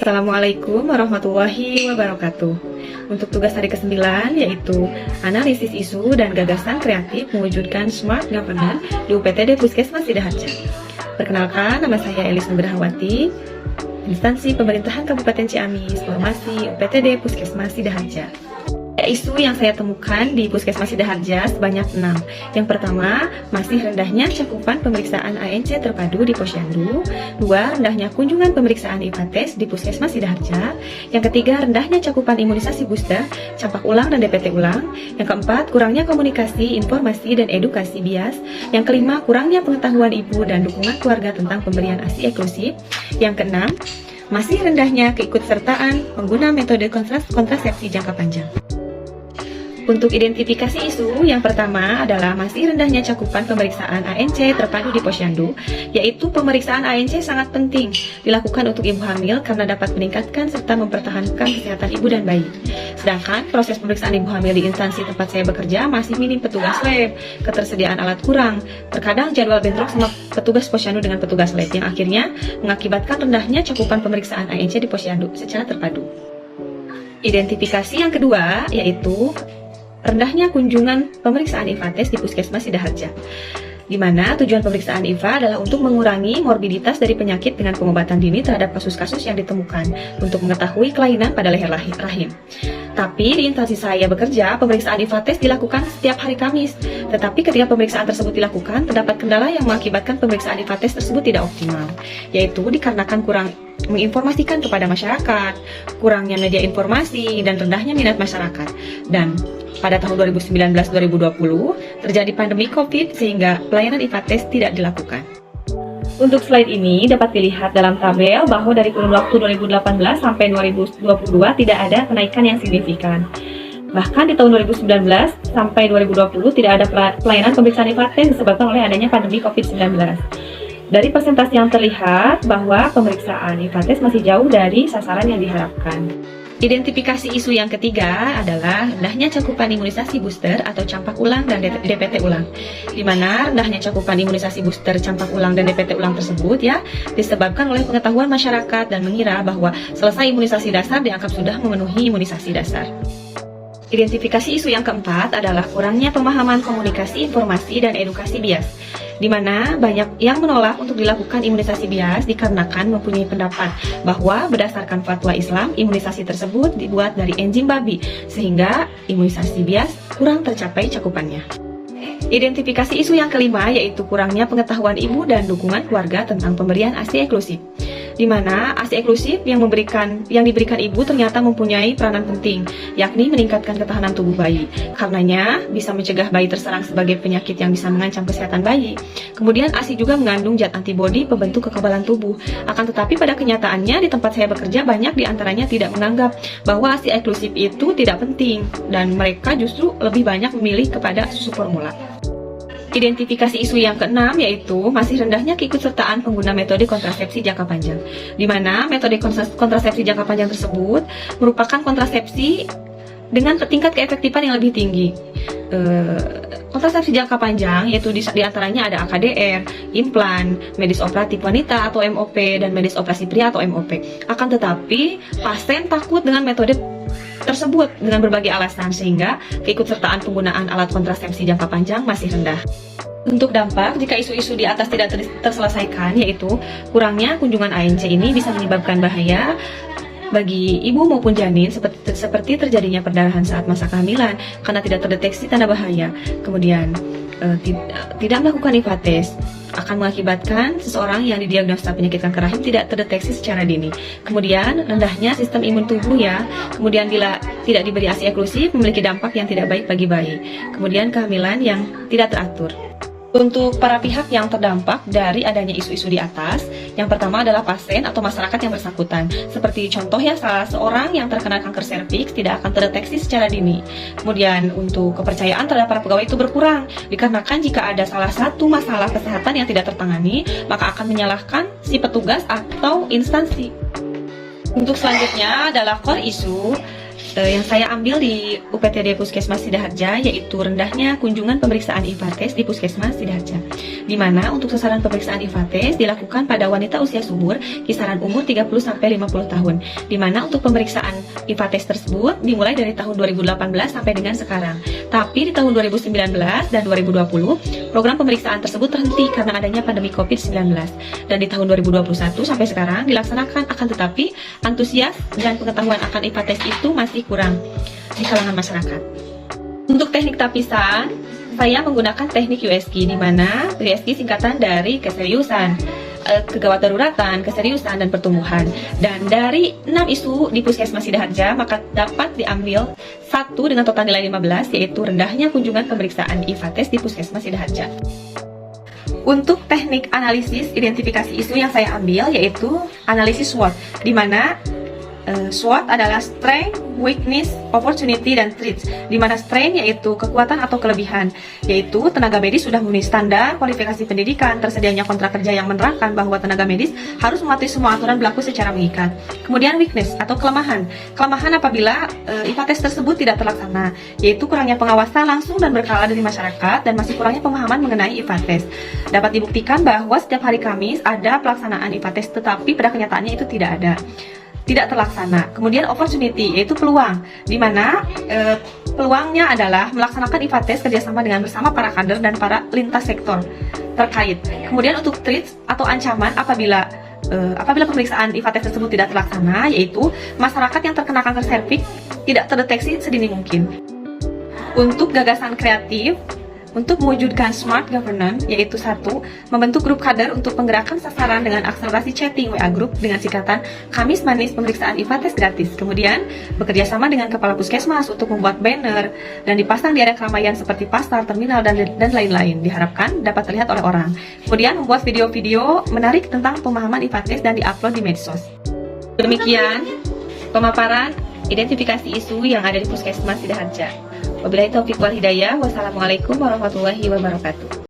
Assalamualaikum warahmatullahi wabarakatuh. Untuk tugas hari ke-9 yaitu analisis isu dan gagasan kreatif mewujudkan smart governance di UPTD Puskesmas Sidaharja. Perkenalkan, nama saya Elis Nugrahawati, instansi pemerintahan Kabupaten Ciamis, formasi UPTD Puskesmas Sidaharja. Isu yang saya temukan di Puskesmas Sidaharja sebanyak 6. Yang pertama, masih rendahnya cakupan pemeriksaan ANC terpadu di Posyandu. 2, rendahnya kunjungan pemeriksaan IPA tes di Puskesmas Sidaharja. Yang ketiga, rendahnya cakupan imunisasi booster, campak ulang dan DPT ulang. Yang keempat, kurangnya komunikasi, informasi dan edukasi bias. Yang kelima, kurangnya pengetahuan ibu dan dukungan keluarga tentang pemberian ASI eksklusif. Yang keenam, masih rendahnya keikutsertaan pengguna metode kontrasepsi jangka panjang. Untuk identifikasi isu, yang pertama adalah masih rendahnya cakupan pemeriksaan ANC terpadu di Posyandu, yaitu pemeriksaan ANC sangat penting dilakukan untuk ibu hamil karena dapat meningkatkan serta mempertahankan kesehatan ibu dan bayi. Sedangkan proses pemeriksaan ibu hamil di instansi tempat saya bekerja masih minim petugas lab, ketersediaan alat kurang, terkadang jadwal bentrok sama petugas Posyandu dengan petugas lab yang akhirnya mengakibatkan rendahnya cakupan pemeriksaan ANC di Posyandu secara terpadu. Identifikasi yang kedua yaitu rendahnya kunjungan pemeriksaan IPA tes di Puskesmas Sidaharja, di mana tujuan pemeriksaan IPA adalah untuk mengurangi morbiditas dari penyakit dengan pengobatan dini terhadap kasus-kasus yang ditemukan untuk mengetahui kelainan pada leher rahim. Tapi di instansi saya bekerja, pemeriksaan IPA tes dilakukan setiap hari Kamis. Tetapi ketika pemeriksaan tersebut dilakukan, terdapat kendala yang mengakibatkan pemeriksaan IPA tes tersebut tidak optimal, yaitu dikarenakan kurang menginformasikan kepada masyarakat, kurangnya media informasi, dan rendahnya minat masyarakat. Dan pada tahun 2019-2020 terjadi pandemi COVID sehingga pelayanan IPA tes tidak dilakukan. Untuk slide ini dapat dilihat dalam tabel bahwa dari kurun waktu 2018 sampai 2022 tidak ada kenaikan yang signifikan. Bahkan di tahun 2019 sampai 2020 tidak ada pelayanan pemeriksaan IPA tes disebabkan oleh adanya pandemi COVID-19. Dari presentasi yang terlihat bahwa pemeriksaan IPA tes masih jauh dari sasaran yang diharapkan. Identifikasi isu yang ketiga adalah rendahnya cakupan imunisasi booster atau campak ulang dan DPT ulang. Di mana rendahnya cakupan imunisasi booster, campak ulang dan DPT ulang tersebut disebabkan oleh pengetahuan masyarakat dan mengira bahwa selesai imunisasi dasar dianggap sudah memenuhi imunisasi dasar. Identifikasi isu yang keempat adalah kurangnya pemahaman komunikasi, informasi, dan edukasi bias, di mana banyak yang menolak untuk dilakukan imunisasi bias dikarenakan mempunyai pendapat bahwa berdasarkan fatwa Islam, imunisasi tersebut dibuat dari enzim babi, sehingga imunisasi bias kurang tercapai cakupannya. Identifikasi isu yang kelima yaitu kurangnya pengetahuan ibu dan dukungan keluarga tentang pemberian ASI eksklusif, di mana ASI eksklusif yang diberikan ibu ternyata mempunyai peranan penting, yakni meningkatkan ketahanan tubuh bayi. Karenanya bisa mencegah bayi terserang sebagai penyakit yang bisa mengancam kesehatan bayi. Kemudian ASI juga mengandung zat antibodi pembentuk kekebalan tubuh. Akan tetapi pada kenyataannya di tempat saya bekerja banyak diantaranya tidak menganggap bahwa ASI eksklusif itu tidak penting dan mereka justru lebih banyak memilih kepada susu formula. Identifikasi isu yang keenam yaitu masih rendahnya keikutsertaan pengguna metode kontrasepsi jangka panjang, di mana metode kontrasepsi jangka panjang tersebut merupakan kontrasepsi dengan tingkat keefektifan yang lebih tinggi. Kontrasepsi jangka panjang yaitu di antaranya ada AKDR, implan, medis operatif wanita atau MOP, dan medis operasi pria atau MOP. Akan tetapi pasien takut dengan metode tersebut dengan berbagai alasan, sehingga keikutsertaan penggunaan alat kontrasepsi jangka panjang masih rendah. Untuk dampak jika isu-isu di atas tidak terselesaikan, yaitu kurangnya kunjungan ANC ini bisa menyebabkan bahaya bagi ibu maupun janin, seperti terjadinya perdarahan saat masa kehamilan karena tidak terdeteksi tanda bahaya. Kemudian tidak melakukan IPA tes akan mengakibatkan seseorang yang didiagnosa penyakit kanker rahim tidak terdeteksi secara dini. Kemudian rendahnya sistem imun tubuh kemudian bila tidak diberi ASI eksklusif memiliki dampak yang tidak baik bagi bayi. Kemudian kehamilan yang tidak teratur. Untuk para pihak yang terdampak dari adanya isu-isu di atas, yang pertama adalah pasien atau masyarakat yang bersangkutan. Seperti contoh salah seorang yang terkena kanker serviks tidak akan terdeteksi secara dini. Kemudian untuk kepercayaan terhadap para pegawai itu berkurang, dikarenakan jika ada salah satu masalah kesehatan yang tidak tertangani, maka akan menyalahkan si petugas atau instansi. Untuk selanjutnya adalah core issue, yang saya ambil di UPTD Puskesmas Sidaharja, yaitu rendahnya kunjungan pemeriksaan IVA tes di Puskesmas Sidaharja, di mana untuk sasaran pemeriksaan IVA tes dilakukan pada wanita usia subur kisaran umur 30-50 tahun, di mana untuk pemeriksaan IVA tes tersebut dimulai dari tahun 2018 sampai dengan sekarang. Tapi di tahun 2019 dan 2020 program pemeriksaan tersebut terhenti karena adanya pandemi COVID-19, dan di tahun 2021 sampai sekarang dilaksanakan, akan tetapi antusias dan pengetahuan akan IVA tes itu masih kurang di kalangan masyarakat. Untuk teknik tapisan, saya menggunakan teknik USG, di mana USG singkatan dari keseriusan, kegawat daruratan, keseriusan, dan pertumbuhan. Dan dari 6 isu di Puskesmas Sidaharja, maka dapat diambil satu dengan total nilai 15, yaitu rendahnya kunjungan pemeriksaan IVA tes di Puskesmas Sidaharja. Untuk teknik analisis identifikasi isu yang saya ambil yaitu analisis SWOT, di mana SWOT adalah strength, weakness, opportunity, dan threats. Di mana strength yaitu kekuatan atau kelebihan, yaitu tenaga medis sudah memenuhi standar kualifikasi pendidikan, tersedianya kontrak kerja yang menerangkan bahwa tenaga medis harus mematuhi semua aturan berlaku secara mengikat. Kemudian weakness atau kelemahan apabila IVA tes tersebut tidak terlaksana, yaitu kurangnya pengawasan langsung dan berkala dari masyarakat dan masih kurangnya pemahaman mengenai IVA tes. Dapat dibuktikan bahwa setiap hari Kamis ada pelaksanaan IVA tes, tetapi pada kenyataannya itu tidak terlaksana. Kemudian opportunity yaitu peluang, di mana peluangnya adalah melaksanakan IVA tes kerjasama bersama para kader dan para lintas sektor terkait. Kemudian untuk threats atau ancaman apabila pemeriksaan IVA tes tersebut tidak terlaksana, yaitu masyarakat yang terkena kanker serviks tidak terdeteksi sedini mungkin. Untuk gagasan kreatif untuk mewujudkan smart governance, yaitu 1. Membentuk grup kader untuk penggerakan sasaran dengan akselerasi chatting WA group dengan singkatan Kamis Manis pemeriksaan IVA tes gratis. Kemudian bekerja sama dengan kepala puskesmas untuk membuat banner dan dipasang di area keramaian seperti pasar, terminal, dan lain-lain. Diharapkan dapat terlihat oleh orang. Kemudian membuat video-video menarik tentang pemahaman IVA tes dan diupload di medsos. Demikian pemaparan identifikasi isu yang ada di Puskesmas Sidaharja. Wabillahi taufiq wal hidayah. Wassalamualaikum warahmatullahi wabarakatuh.